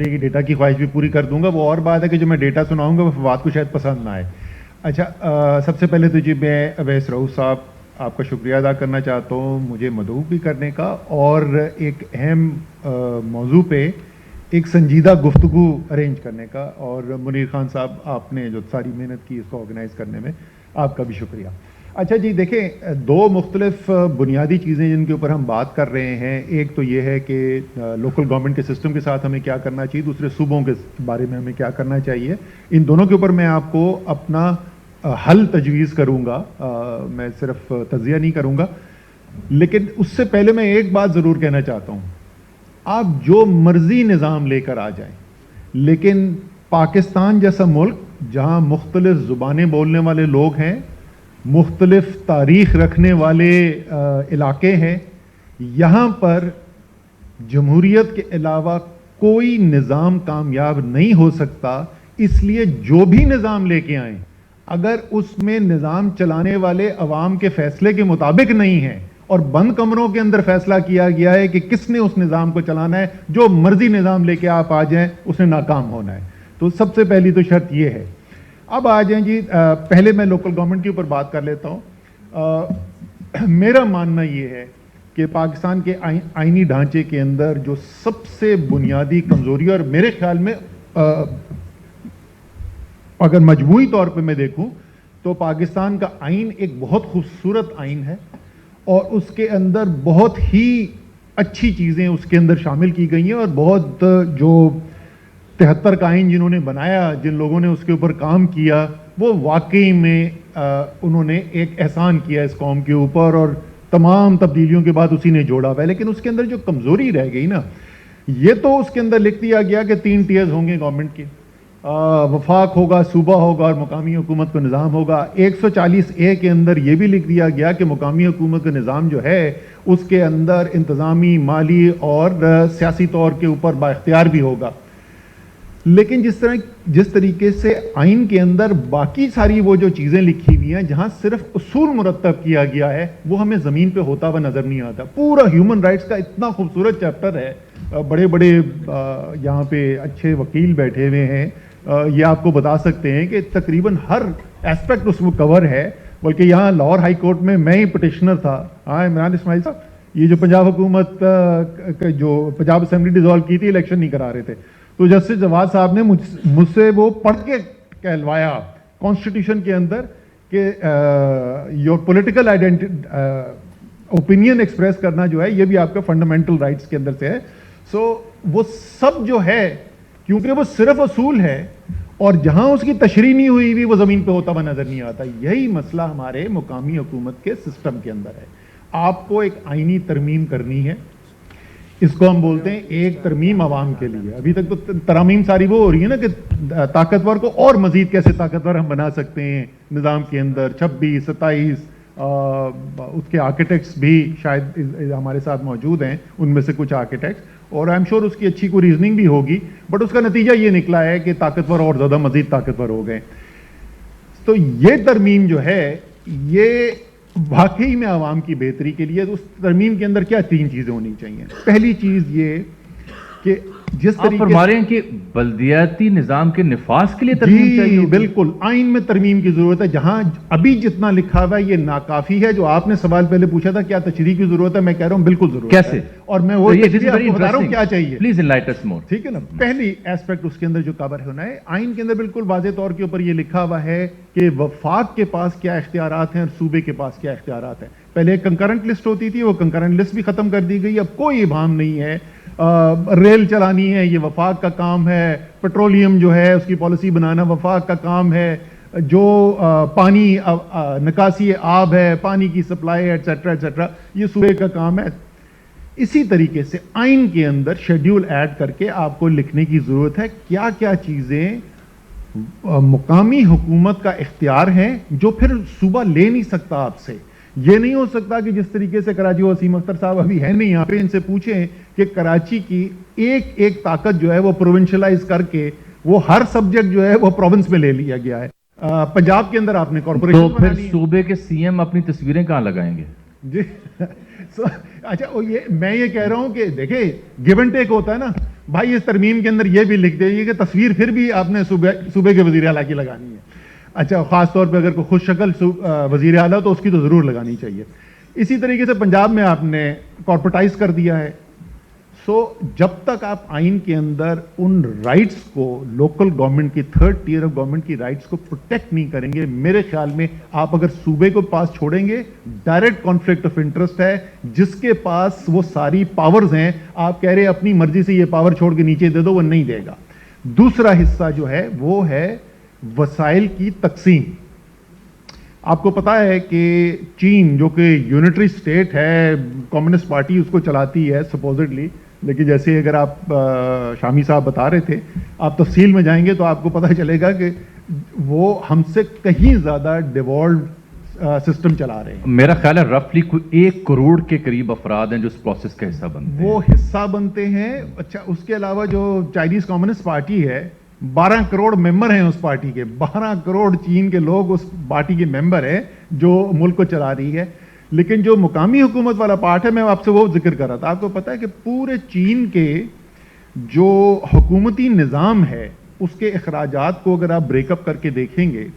चौधरी की डेटा की ख्वाहिश भी पूरी कर दूंगा। वो और बात है कि जो मैं डेटा सुनाऊंगा वो फवाद को शायद पसंद ना आए। अच्छा, सबसे पहले तो जी मैं अवैस रऊफ साहब आपका शुक्रिया अदा करना चाहता हूँ मुझे मदऊ भी करने का, और एक अहम मौजू पे एक संजीदा गुफ्तगू अरेंज करने का, और मुनीर खान साहब आपने जो सारी मेहनत की इसको ऑर्गेनाइज़ करने में आपका भी शुक्रिया। अच्छा जी, देखें, दो मुख्तलिफ बुनियादी चीज़ें जिनके ऊपर हम बात कर रहे हैं, एक तो ये है कि लोकल गवर्नमेंट के सिस्टम के साथ हमें क्या करना चाहिए, दूसरे सूबों के बारे में हमें क्या करना चाहिए। इन दोनों के ऊपर मैं आपको अपना हल तजवीज़ करूँगा, मैं सिर्फ तज़िया नहीं करूँगा। लेकिन उससे पहले मैं एक बात ज़रूर कहना चाहता हूँ, आप जो मर्ज़ी निज़ाम लेकर आ जाएं, लेकिन पाकिस्तान जैसा मुल्क जहाँ मुख्तलिफ ज़ुबानें बोलने वाले लोग हैं, मुख्तलिफ तारीख़ रखने वाले इलाके हैं, यहाँ पर जमहूरियत के अलावा कोई निज़ाम कामयाब नहीं हो सकता। इसलिए जो भी निज़ाम लेके आएँ, अगर उसमें निज़ाम चलाने वाले अवाम के फ़ैसले के मुताबिक नहीं है और बंद कमरों के अंदर फैसला किया गया है कि किसने उस निज़ाम को चलाना है, जो मर्जी निज़ाम लेके आप आ जाएं उसने नाकाम होना है। तो सबसे पहली तो शर्त ये है। अब आ जाएं जी, पहले मैं लोकल गवर्नमेंट के ऊपर बात कर लेता हूँ। मेरा मानना ये है कि पाकिस्तान के आईनी ढांचे के अंदर जो सबसे बुनियादी कमज़ोरी, और मेरे ख्याल में अगर मजमूई तौर पे मैं देखूं तो पाकिस्तान का आइन एक बहुत खूबसूरत आइन है, और उसके अंदर बहुत ही अच्छी चीज़ें उसके अंदर शामिल की गई हैं, और बहुत जो 73 का आइन जिन्होंने बनाया, जिन लोगों ने उसके ऊपर काम किया, वो वाकई में उन्होंने एक एहसान किया इस कौम के ऊपर, और तमाम तब्दीलियों के बाद उसी ने जोड़ा हुआ है। लेकिन उसके अंदर जो कमज़ोरी रह गई ना, ये तो उसके अंदर लिख दिया गया कि 3 टीयर्स होंगे गवर्नमेंट के, वफाक होगा, सूबा होगा और मुकामी हुकूमत का निज़ाम होगा। 140A के अंदर ये भी लिख दिया गया कि मुकामी हुकूमत का निज़ाम जो है उसके अंदर इंतज़ामी, माली और सियासी तौर के ऊपर बाइख्तियार भी होगा। लेकिन जिस तरीके से आइन के अंदर बाकी सारी वो जो चीज़ें लिखी हुई हैं, जहाँ सिर्फ उसूल मुरतब किया गया है, वो हमें ज़मीन पे होता हुआ नज़र नहीं आता। पूरा ह्यूमन राइट्स का इतना खूबसूरत चैप्टर है, बड़े बड़े यहाँ पे अच्छे वकील बैठे हुए हैं, ये आपको बता सकते हैं कि तकरीबन हर एस्पेक्ट उसमें कवर है। बल्कि यहाँ लाहौर हाई कोर्ट में मैं ही पटिशनर था। हाँ इमरान इस्माइल साहब, ये जो पंजाब हुकूमत जो पंजाब असेंबली डिसॉल्व की थी, इलेक्शन नहीं करा रहे थे, तो जस्टिस जवाद साहब ने मुझसे वो पढ़ के कहलवाया कॉन्स्टिट्यूशन के अंदर कि योर पॉलिटिकल ओपिनियन एक्सप्रेस करना जो है ये भी आपका फंडामेंटल राइट्स के अंदर से है। सो वो सब जो है, क्योंकि वो सिर्फ असूल है और जहां उसकी तशरीह नहीं हुई भी वो जमीन पे होता हुआ नजर नहीं आता। यही मसला हमारे मुकामी हुकूमत के सिस्टम के अंदर है। आपको एक आईनी तरमीम करनी है, इसको हम बोलते हैं एक तरमीम आवाम के लिए। अभी तक तो तरमीम सारी वो हो रही है ना कि ताकतवर को और मजीद कैसे ताकतवर हम बना सकते हैं निज़ाम के अंदर। 26, 27 उसके आर्किटेक्ट्स भी शायद हमारे साथ मौजूद हैं, उनमें से कुछ आर्किटेक्ट्स, और आई एम श्योर उसकी अच्छी कोई रीजनिंग भी होगी, बट उसका नतीजा ये निकला है कि ताकतवर और ज़्यादा मजीद ताकतवर हो गए। तो ये तरमीम जो है ये वाकई में आवाम की बेहतरी के लिए, तो उस तरमीम के अंदर क्या 3 चीज़ें होनी चाहिए। पहली चीज़ ये कि जिस तरीके फरमा रहे हैं कि बल्दियाती निज़ाम के निफाज के लिए तरमीम चाहिए। बिल्कुल, आइन में तरमीम की जरूरत है। जहां अभी जितना लिखा हुआ है ये नाकाफी है। जो आपने सवाल पहले पूछा था क्या तशरीह की जरूरत है, मैं कह रहा हूं बिल्कुल जरूरत है। कैसे? और मैं वो तशरीह आपको बता रहा हूं क्या चाहिए। प्लीज एनलाइटन अस मोर। ठीक है ना। पहली एस्पेक्ट उसके अंदर जो कवर होना है, आइन के अंदर बिल्कुल वाज़ेह तौर के ऊपर ये लिखा हुआ है कि वफाक के पास क्या इख्तियारात हैं और सूबे के पास क्या इख्तियारात हैं। पहले एक कंकरेंट लिस्ट होती थी, वो कंकरेंट लिस्ट भी खत्म कर दी गई। अब कोई इबाम नहीं है। रेल चलानी है ये वफाक का काम है, पेट्रोलियम जो है उसकी पॉलिसी बनाना वफाक का काम है, जो पानी निकासी आब है, पानी की सप्लाई एटसेट्रा एटसेट्रा, ये सूबे का काम है। इसी तरीके से आइन के अंदर शेड्यूल ऐड करके आपको लिखने की जरूरत है क्या क्या चीजें मुकामी हुकूमत का इख्तियार है जो फिर सूबा ले नहीं सकता आपसे। ये नहीं हो सकता कि जिस तरीके से कराची, वसीम अख्तर साहब अभी है नहीं यहाँ पे, इनसे पूछें कि कराची की एक एक ताकत जो है वो प्रोविंशलाइज करके वो हर सब्जेक्ट जो है वो प्रोविंस में ले लिया गया है। पंजाब के अंदर आपने कॉर्पोरेशन, तो फिर सूबे के सीएम अपनी तस्वीरें कहाँ लगाएंगे जी? अच्छा, ये मैं ये कह रहा हूं कि देखिए गिव एंड टेक होता है ना। بھائی اس ترمیم کے اندر یہ بھی لکھ دیجیے کہ تصویر پھر بھی آپ نے صوبے کے وزیر اعلیٰ کی لگانی ہے. اچھا خاص طور پہ اگر کوئی خوش شکل وزیر اعلیٰ تو اس کی تو ضرور لگانی چاہیے. اسی طریقے سے پنجاب میں آپ نے کارپوریٹائز کر دیا ہے. سو جب تک آپ آئین کے اندر ان رائٹس کو لوکل گورنمنٹ کی تھرڈ ٹیئر آف گورنمنٹ کی رائٹس کو پروٹیکٹ نہیں کریں گے, میرے خیال میں آپ اگر صوبے کو پاس چھوڑیں گے ڈائریکٹ کانفلکٹ آف انٹرسٹ ہے. جس کے پاس وہ ساری پاورز ہیں, آپ کہہ رہے اپنی مرضی سے یہ پاور چھوڑ کے نیچے دے دو, وہ نہیں دے گا. دوسرا حصہ جو ہے وہ ہے وسائل کی تقسیم. آپ کو پتا ہے کہ چین جو کہ یونٹری اسٹیٹ ہے, کمیونسٹ پارٹی اس کو چلاتی ہے سپوزڈلی, لیکن جیسے اگر آپ شامی صاحب بتا رہے تھے, آپ تفصیل میں جائیں گے تو آپ کو پتہ چلے گا کہ وہ ہم سے کہیں زیادہ ڈیوالوڈ سسٹم چلا رہے ہیں. میرا خیال ہے رفلی کوئی 1 کروڑ کے قریب افراد ہیں جو اس پروسیس کا حصہ بنتے ہیں. وہ حصہ بنتے ہیں. اچھا اس کے علاوہ جو چائنیز کمیونسٹ پارٹی ہے, 12 کروڑ ممبر ہیں اس پارٹی کے. 12 کروڑ چین کے لوگ اس پارٹی کے ممبر ہیں جو ملک کو چلا رہی ہے. لیکن جو مقامی حکومت والا پارٹ ہے, میں آپ سے وہ ذکر کر رہا تھا. آپ کو پتا ہے کہ پورے چین کے جو حکومتی نظام ہے اس کے اخراجات کو اگر آپ بریک اپ کر کے دیکھیں گے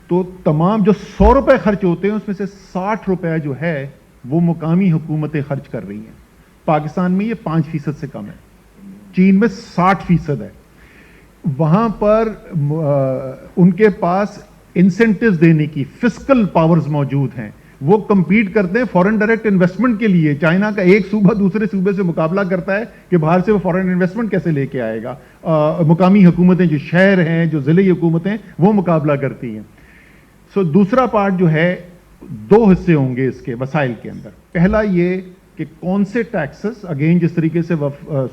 تو تمام جو 100 روپے خرچ ہوتے ہیں اس میں سے 60 روپے جو ہے وہ مقامی حکومتیں خرچ کر رہی ہیں. پاکستان میں یہ 5% سے کم ہے, چین میں 60% ہے. وہاں پر ان کے پاس انسینٹیوز دینے کی فسکل پاورز موجود ہیں. وہ کمپیٹ کرتے ہیں فورن ڈائریکٹ انویسٹمنٹ کے لیے. چائنا کا ایک صوبہ دوسرے صوبے سے مقابلہ کرتا ہے کہ باہر سے وہ فورن انویسٹمنٹ کیسے لے کے آئے گا. مقامی حکومتیں جو شہر ہیں, جو ضلعی حکومتیں, وہ مقابلہ کرتی ہیں. سو دوسرا پارٹ جو ہے, 2 حصے ہوں گے اس کے وسائل کے اندر. پہلا یہ کہ کون سے ٹیکسز, اگین جس طریقے سے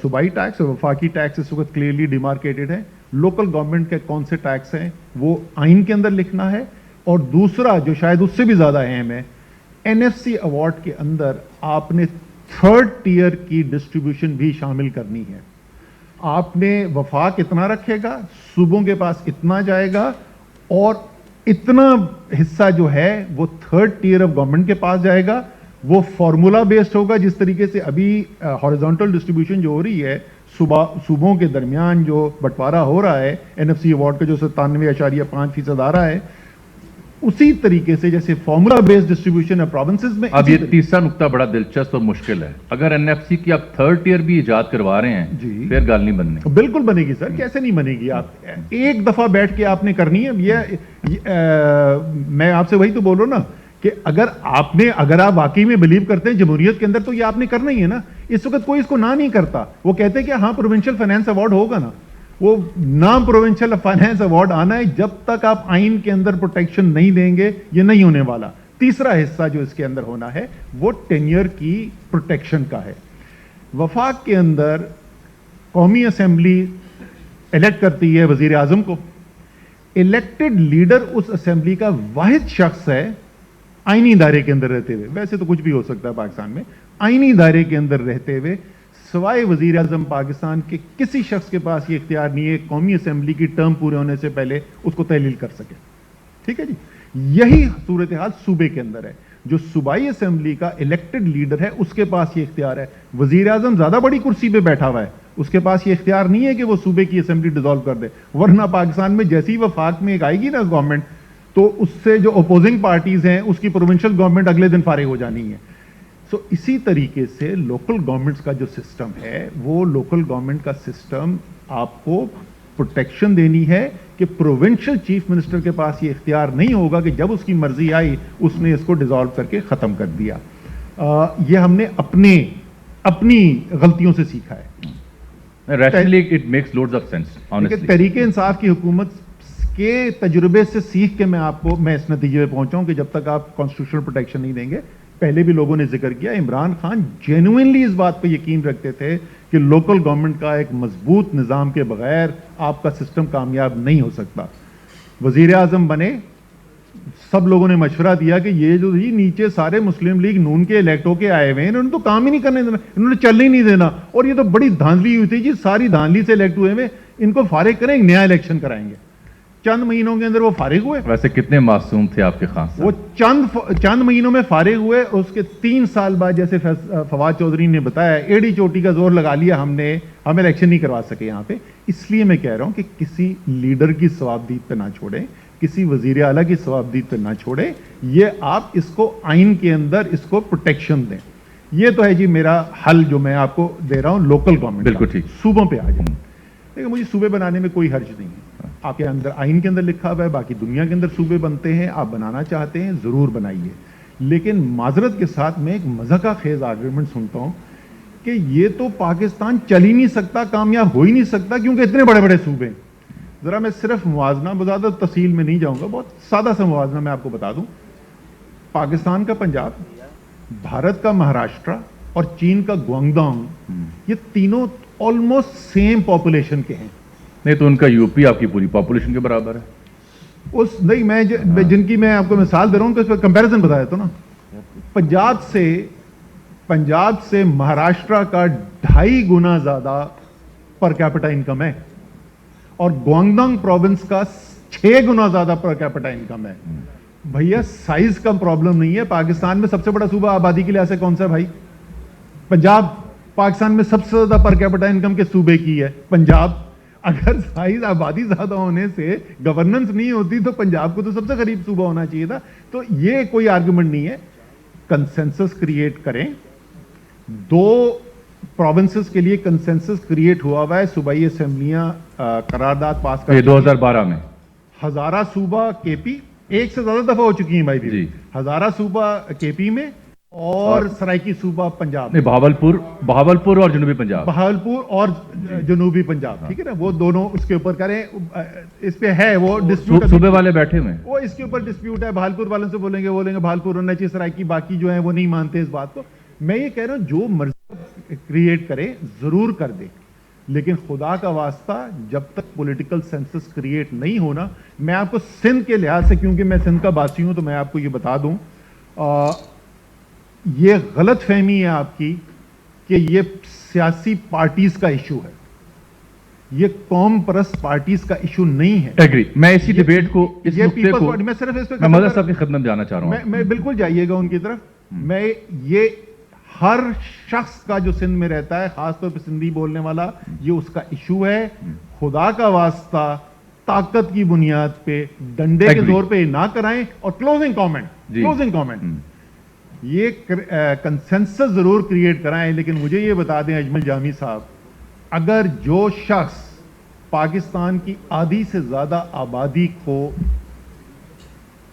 صوبائی ٹیکس اور وفاقی ٹیکس اس وقت کلیئرلی ڈیمارکیٹڈ ہیں, لوکل گورنمنٹ کے کون سے ٹیکس ہیں وہ آئین کے اندر لکھنا ہے. اور دوسرا جو شاید اس سے بھی زیادہ اہم ہے, این ایف سی ایوارڈ کے اندر آپ نے تھرڈ ٹیئر کی ڈسٹریبیوشن بھی شامل کرنی ہے. آپ نے وفاق اتنا رکھے گا, صوبوں کے پاس اتنا جائے گا, اور اتنا حصہ جو ہے وہ تھرڈ ٹیئر آف گورنمنٹ کے پاس جائے گا. وہ فارمولا بیسڈ ہوگا, جس طریقے سے ابھی ہاریزونٹل ڈسٹریبیوشن جو ہو رہی ہے, صوبوں کے درمیان جو بٹوارا ہو رہا ہے این ایف سی ایوارڈ کا جو 97.5% آ رہا ہے, اسی طریقے سے جیسے فارمولا بیسڈ ڈسٹریبیوشن ہے پروونسز میں. اب یہ تیسرا نقطہ بڑا دلچسپ اور مشکل ہے. اگر این ایف سی کی آپ تھرڈ ٹیئر بھی ایجاد کروا رہے ہیں جی, پھر گال نہیں بننی. بالکل بنے گی سر, کیسے نہیں بنے گی. آپ ایک دفعہ بیٹھ کے آپ نے کرنی ہے. میں آپ سے وہی تو بول رہا ہوں نا کہ اگر آپ واقعی میں بلیو کرتے ہیں جمہوریت کے اندر تو یہ آپ نے کرنا ہی ہے نا. اس وقت کوئی اس کو نہ نہیں کرتا. وہ کہتے ہیں کہ ہاں پروونشل فائنانس ایوارڈ ہوگا نا, وہ نام پروونشل فائنانس ایوارڈ آنا ہے. جب تک آپ آئین کے اندر پروٹیکشن نہیں دیں گے یہ نہیں ہونے والا. تیسرا حصہ جو اس کے اندر ہونا ہے وہ ٹینیئر کی پروٹیکشن کا ہے. وفاق کے اندر قومی اسمبلی الیکٹ کرتی ہے وزیر اعظم کو. الیکٹڈ لیڈر اس اسمبلی کا واحد شخص ہے آئینی دائرے کے اندر رہتے ہوئے. ویسے تو کچھ بھی ہو سکتا ہے پاکستان میں, آئینی دائرے کے اندر رہتے ہوئے سوائے وزیر اعظم پاکستان کے کسی شخص کے پاس یہ اختیار نہیں ہے قومی اسمبلی کی ٹرم پورے ہونے سے پہلے اس کو تحلیل کر سکے. ٹھیک ہے جی. یہی صورتحال صوبے کے اندر ہے. جو صوبائی اسمبلی کا الیکٹڈ لیڈر ہے اس کے پاس یہ اختیار ہے. وزیر اعظم زیادہ بڑی کرسی پہ بیٹھا ہوا ہے, اس کے پاس یہ اختیار نہیں ہے کہ وہ صوبے کی اسمبلی ڈیزالو کر دے. ورنہ پاکستان میں جیسی وفاق میں ایک آئے گی نا گورنمنٹ, تو اس سے جو اپوزنگ پارٹیز ہیں اس کی پروونشل گورنمنٹ اگلے دن فارغ ہو جانی ہے. سو اسی طریقے سے لوکل گورنمنٹس کا جو سسٹم ہے وہ لوکل گورنمنٹ کا سسٹم آپ کو پروٹیکشن دینی ہے کہ پروونشل چیف منسٹر کے پاس یہ اختیار نہیں ہوگا کہ جب اس کی مرضی آئی اس نے اس کو ڈیزالو کر کے ختم کر دیا. یہ ہم نے اپنی غلطیوں سے سیکھا ہے. Rationally it makes loads of sense. honestly Tehreek Insaf کی حکومت کے تجربے سے سیکھ کے میں اس نتیجے پہ پہنچا ہوں کہ جب تک آپ کانسٹیٹیوشنل پروٹیکشن نہیں دیں گے, پہلے بھی لوگوں نے ذکر کیا, عمران خان جینوئنلی اس بات پہ یقین رکھتے تھے کہ لوکل گورنمنٹ کا ایک مضبوط نظام کے بغیر آپ کا سسٹم کامیاب نہیں ہو سکتا. وزیر اعظم بنے, سب لوگوں نے مشورہ دیا کہ یہ جو نیچے سارے مسلم لیگ نون کے الیکٹ ہو کے آئے ہوئے ہیں, انہوں نے تو کام ہی نہیں کرنے دینا, انہوں نے چلنے ہی نہیں دینا, اور یہ تو بڑی دھاندلی ہوئی تھی جی, ساری دھاندلی سے الیکٹ ہوئے ہوئے, ان کو فارغ کریں, ایک نیا الیکشن کرائیں گے. चंद महीनों के अंदर वो फारिग हुए। वैसे कितने मासूम थे आपके खान साहब? वो चंद महीनों में फारिग हुए, उसके 3 साल बाद जैसे फवाद चौधरी ने बताया एड़ी चोटी का जोर लगा लिया हमने, हम इलेक्शन नहीं करवा सके यहाँ पे। इसलिए मैं कह रहा हूँ कि किसी लीडर की सवाबदीद पे ना छोड़े, किसी वजीर आला की सवाबदीद पे ना छोड़े, ये आप इसको आइन के अंदर इसको प्रोटेक्शन दें। ये तो है जी मेरा हल जो मैं आपको दे रहा हूँ लोकल गवर्नमेंट। बिल्कुल ठीक। सूबों पे आ जाए, देखिए मुझे सूबे बनाने में कोई हर्ज नहीं है। आपके अंदर आइन के अंदर लिखा हुआ है, बाकी दुनिया के अंदर सूबे बनते हैं, आप बनाना चाहते हैं जरूर बनाइए। लेकिन माजरत के साथ मैं एक मज़ाक़ खेज आर्गूमेंट सुनता हूं कि ये तो पाकिस्तान चल ही नहीं सकता, कामयाब हो ही नहीं सकता क्योंकि इतने बड़े बड़े सूबे हैं। जरा मैं सिर्फ मुआवजा ज़्यादा तफसील में नहीं जाऊंगा, बहुत सादा सा मुआवजा मैं आपको बता दूं। पाकिस्तान का पंजाब, भारत का महाराष्ट्र और चीन का ग्वांगडोंग, ये तीनों ऑलमोस्ट सेम पॉपुलेशन के हैं। नहीं तो उनका यूपी आपकी पूरी पॉपुलेशन के बराबर है। उस नहीं मैं जिनकी मैं आपको मिसाल दे रहा हूं, तो इस पर कंपैरिजन बताया तो ना, पंजाब से महाराष्ट्र का 2.5 गुना ज्यादा पर कैपिटा इनकम है और ग्वांगडोंग प्रोविंस का 6 गुना ज्यादा पर कैपिटा इनकम है। भैया साइज का प्रॉब्लम नहीं है। पाकिस्तान में सबसे बड़ा सूबा आबादी के लिहाज से कौन सा है भाई? पंजाब। पाकिस्तान में सबसे ज्यादा पर कैपिटा इनकम के सूबे की है पंजाब। अगर साइज आबादी ज्यादा होने से गवर्नेंस नहीं होती तो पंजाब को तो सबसे करीब सूबा होना चाहिए था। तो ये कोई आर्गुमेंट नहीं है। कंसेंसस क्रिएट करें। 2 प्रोविंसेस के लिए कंसेंसस क्रिएट हुआ है, सूबाई असेंबलियां करारदाद पास कर 2012 में हजारा सूबा केपी, एक से ज्यादा दफा हो चुकी हैं भाई जी। हजारा सूबा केपी में और सराइकी सूबा पंजाब में, बहावलपुर और जनूबी पंजाब, बहावलपुर और जनूबी पंजाब, ठीक है ना, वो दोनों उसके ऊपर करें। इस पे है वो डिस्प्यूट, सूबे वाले बैठे हुए हैं, वो इसके ऊपर डिस्प्यूट है। बहावलपुर वालों से बोलेंगे बहावलपुर होना चाहिए, सराइकी बाकी जो है वो नहीं मानते इस बात को। मैं ये कह रहा हूं जो मर्जी क्रिएट करे जरूर कर दे, लेकिन खुदा का वास्ता जब तक पॉलिटिकल सेंसस क्रिएट नहीं होना, मैं आपको सिंध के लिहाज से, क्योंकि मैं सिंध का बासी हूं, तो मैं आपको ये बता दूं, ये गलत फहमी है आपकी कि ये सियासी पार्टीज का इशू है। ये कौम परस्त पार्टीज का इशू नहीं है। एग्री। मैं इसी डिबेट को, इस नुक्ते को, मैं सिर्फ इस पे मैं मदर साहब की खिदमत जाना चाह रहा हूं। मैं बिल्कुल जाइएगा उनकी तरफ। मैं ये हर शख्स का जो सिंध में रहता है, खासतौर पर सिंधी बोलने वाला, ये उसका इशू है। खुदा का वास्ता ताकत की बुनियाद पे, डंडे के जोर पे ना कराएं। और क्लोजिंग कमेंट, ये कंसेंसस जरूर क्रिएट कराएं, लेकिन मुझे ये बता दें अजमल जामी साहब, अगर जो शख्स पाकिस्तान की आधी से ज्यादा आबादी को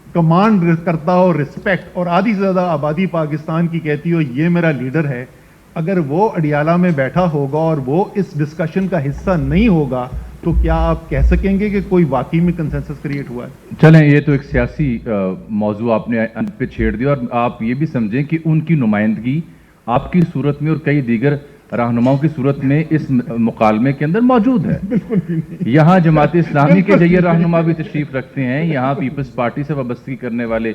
कमांड करता हो, रिस्पेक्ट, और आधी से ज्यादा आबादी पाकिस्तान की कहती हो ये मेरा लीडर है, अगर वो अडियाला में बैठा होगा और वो इस डिस्कशन का हिस्सा नहीं होगा, तो क्या आप कह सकेंगे कि कोई वाकई में कंसेंसस क्रिएट हुआ है? चलें, ये तो एक सियासी मौजू आपने अंत पे छेड़ दिया, और आप ये भी समझें कि उनकी नुमाइंदगी आपकी सूरत में और कई दीगर रहनुमाओं की सूरत में इस मुकालमे के अंदर मौजूद है। यहाँ जमात इस्लामी के जरिए रहनुमा भी तशरीफ रखते हैं, यहाँ पीपल्स पार्टी से वाबस्तगी करने वाले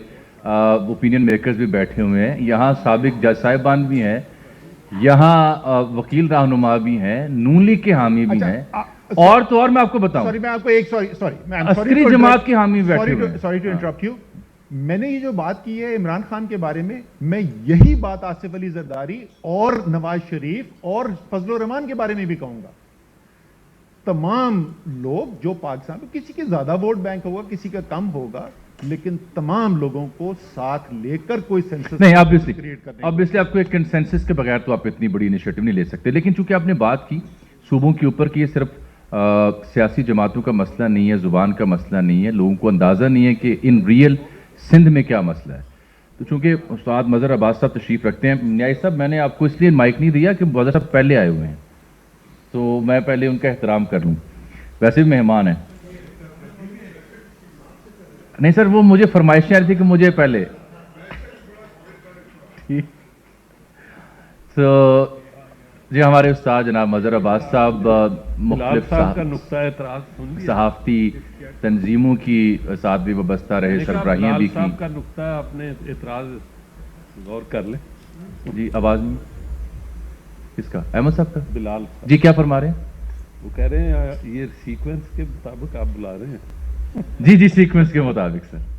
ओपिनियन मेकर्स भी बैठे हुए हैं, यहाँ साबिक जज साहिबान भी हैं, यहाँ वकील रहनुमा भी हैं, नून लीग के हामी भी हैं, और तो और मैं आपको बताऊं, सॉरी मैं आपको एक अस्करी जमात के हामी बैठे हुए हैं। Sorry to interrupt you. मैंने ये जो बात की है इमरान खान के बारे में, मैं यही बात आसिफ अली जरदारी और नवाज शरीफ और फजलुर रहमान के बारे में भी कहूंगा। तमाम लोग जो पाकिस्तान में, किसी के ज्यादा वोट बैंक होगा, किसी का कम होगा, लेकिन तमाम लोगों को साथ लेकर कोई सेंसस नहीं, ऑब्वियसली आपको एक कंसेंसस के बगैर तो आप इतनी बड़ी इनिशिएटिव नहीं ले सकते। लेकिन चूंकि आपने बात की सूबों के ऊपर कि ये सिर्फ सियासी जमातों का मसला नहीं है, जुबान का मसला नहीं है, लोगों को अंदाजा नहीं है कि इन रियल सिंध में क्या मसला है। तो चूंकि उस्ताद मजहर अब्बास साहब तशरीफ रखते हैं, न्याय साहब मैंने आपको इसलिए माइक नहीं दिया कि मजहर साहब पहले आए हुए हैं, तो मैं पहले उनका एहतराम कर लूँ। वैसे भी मेहमान हैं। नहीं सर, वो मुझे फरमाइशें आ रही थी कि मुझे पहले, ठीक। तो जी हमारे उस्ताद जनाब मजहर अब्बास साहब मुख्तलिफ सहाफ़ती तंजीमों की साथ भी वाबस्ता रहे, सरबराहियाँ भी की। का नुक्ता आपने एतराज गौर कर ले जी। आवाज़ नहीं किसका? अहमद साहब का? बिलाल जी क्या फरमा रहे हैं? वो कह रहे हैं ये सीक्वेंस के मुताबिक आप बुला रहे हैं। जी जी सीक्वेंस के मुताबिक सर।